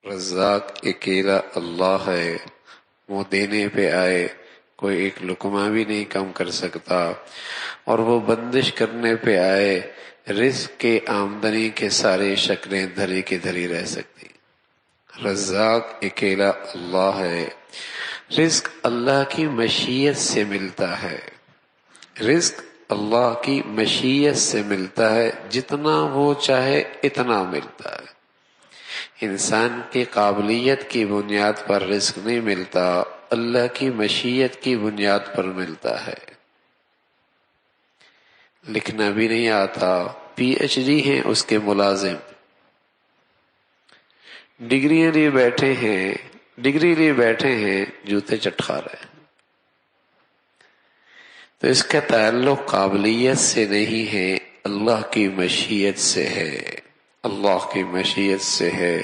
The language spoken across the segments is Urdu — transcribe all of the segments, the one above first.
رزاق اکیلا اللہ ہے، وہ دینے پہ آئے کوئی ایک لقمہ بھی نہیں کم کر سکتا، اور وہ بندش کرنے پہ آئے رزق کے آمدنی کے سارے شکلیں دھری کی دھری رہ سکتی۔ رزاق اکیلا اللہ ہے، رزق اللہ کی مشیت سے ملتا ہے، رزق اللہ کی مشیت سے ملتا ہے، جتنا وہ چاہے اتنا ملتا ہے۔ انسان کی قابلیت کی بنیاد پر رزق نہیں ملتا، اللہ کی مشیت کی بنیاد پر ملتا ہے۔ لکھنا بھی نہیں آتا، پی ایچ ڈی ہیں اس کے ملازم، ڈگری لیے بیٹھے ہیں جوتے چٹکا رہے ہیں۔ تو اس کا تعلق قابلیت سے نہیں ہے، اللہ کی مشیت سے ہے، اللہ کی مشیت سے ہے۔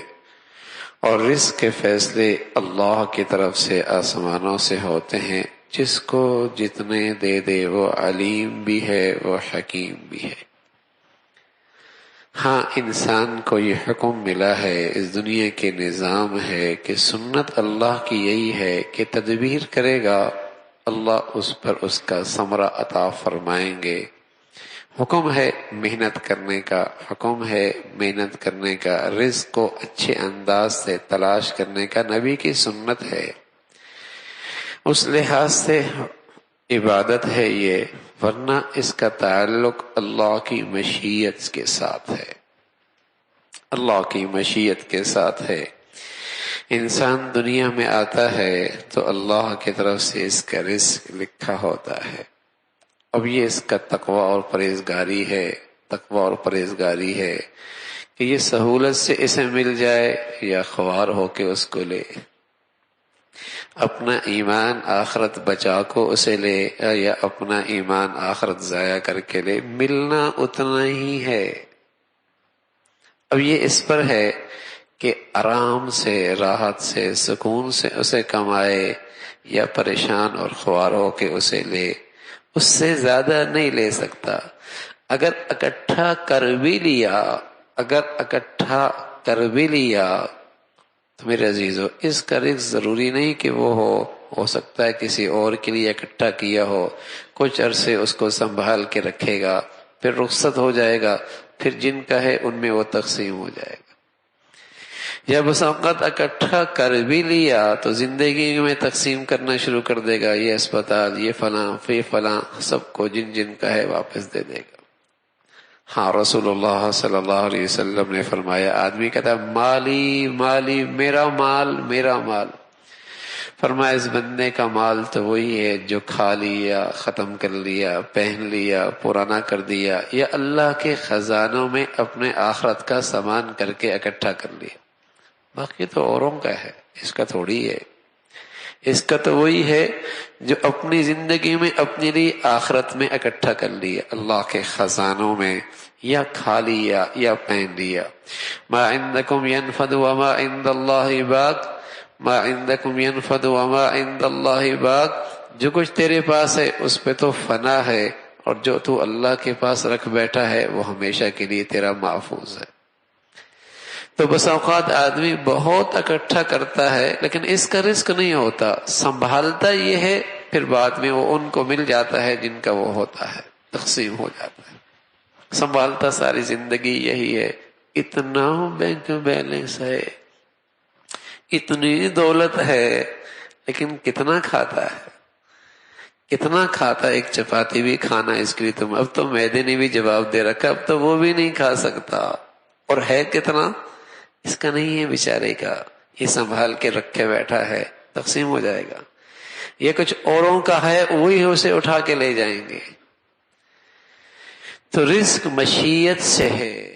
اور رزق کے فیصلے اللہ کی طرف سے آسمانوں سے ہوتے ہیں، جس کو جتنے دے دے وہ علیم بھی ہے، وہ حکیم بھی ہے۔ ہاں، انسان کو یہ حکم ملا ہے، اس دنیا کے نظام ہے کہ سنت اللہ کی یہی ہے کہ تدبیر کرے گا اللہ اس پر اس کا ثمرہ عطا فرمائیں گے۔ حکم ہے محنت کرنے کا، حکم ہے محنت کرنے کا، رزق کو اچھے انداز سے تلاش کرنے کا نبی کی سنت ہے۔ اس لحاظ سے عبادت ہے یہ، ورنہ اس کا تعلق اللہ کی مشیت کے ساتھ ہے، اللہ کی مشیت کے ساتھ ہے۔ انسان دنیا میں آتا ہے تو اللہ کی طرف سے اس کا رزق لکھا ہوتا ہے۔ اب یہ اس کا تقوی اور پرہیزگاری ہے، تقوی اور پرہیزگاری ہے کہ یہ سہولت سے اسے مل جائے یا خوار ہو کے اس کو لے، اپنا ایمان آخرت بچا کو اسے لے یا اپنا ایمان آخرت ضائع کر کے لے، ملنا اتنا ہی ہے۔ اب یہ اس پر ہے کہ آرام سے، راحت سے، سکون سے اسے کمائے یا پریشان اور خوار ہو کے اسے لے، اس سے زیادہ نہیں لے سکتا۔ اگر اکٹھا کر بھی لیا تو میرے عزیزو، اس کا رزق ضروری نہیں کہ وہ ہو سکتا ہے کسی اور کے لیے اکٹھا کیا ہو، کچھ عرصے اس کو سنبھال کے رکھے گا، پھر رخصت ہو جائے گا، پھر جن کا ہے ان میں وہ تقسیم ہو جائے گا۔ یا بس اوقات اکٹھا کر بھی لیا تو زندگی میں تقسیم کرنا شروع کر دے گا، یہ اسپتال، یہ فلاں، فلاں، سب کو جن جن کا ہے واپس دے دے گا۔ ہاں، رسول اللہ صلی اللہ علیہ وسلم نے فرمایا، آدمی کہتا ہے مالی مالی، میرا مال میرا مال، فرمایا اس بندے کا مال تو وہی ہے جو کھا لیا، ختم کر لیا، پہن لیا، پرانا کر دیا، یا اللہ کے خزانوں میں اپنے آخرت کا سامان کر کے اکٹھا کر لیا۔ باقی تو اوروں کا ہے، اس کا تھوڑی ہے۔ اس کا تو وہی ہے جو اپنی زندگی میں اپنے لیے آخرت میں اکٹھا کر لیا، اللہ کے خزانوں میں، یا کھا لیا یا پہن لیا۔ ما عندکم ینفد وما عند اللہ باق، ما عندکم ینفد وما عند اللہ باق، جو کچھ تیرے پاس ہے اس پہ تو فنا ہے، اور جو تو اللہ کے پاس رکھ بیٹھا ہے وہ ہمیشہ کے لیے تیرا محفوظ ہے۔ تو بس اوقات آدمی بہت اکٹھا کرتا ہے لیکن اس کا رزق نہیں ہوتا، سنبھالتا یہ ہے، پھر بعد میں وہ ان کو مل جاتا ہے جن کا وہ ہوتا ہے، تقسیم ہو جاتا ہے۔ سنبھالتا ساری زندگی یہی ہے، اتنا بینک بیلنس ہے، اتنی دولت ہے، لیکن کتنا کھاتا ہے، کتنا کھاتا ہے۔ ایک چپاتی بھی کھانا اس کے لیے تم، اب تو معدے نے بھی جواب دے رکھا، اب تو وہ بھی نہیں کھا سکتا، اور ہے کتنا اس کا نہیں ہے بیچارے کا، یہ سنبھال کے رکھے بیٹھا ہے، تقسیم ہو جائے گا۔ یہ کچھ اوروں کا ہے، وہی اسے اٹھا کے لے جائیں گے۔ تو رزق مشیت سے ہے۔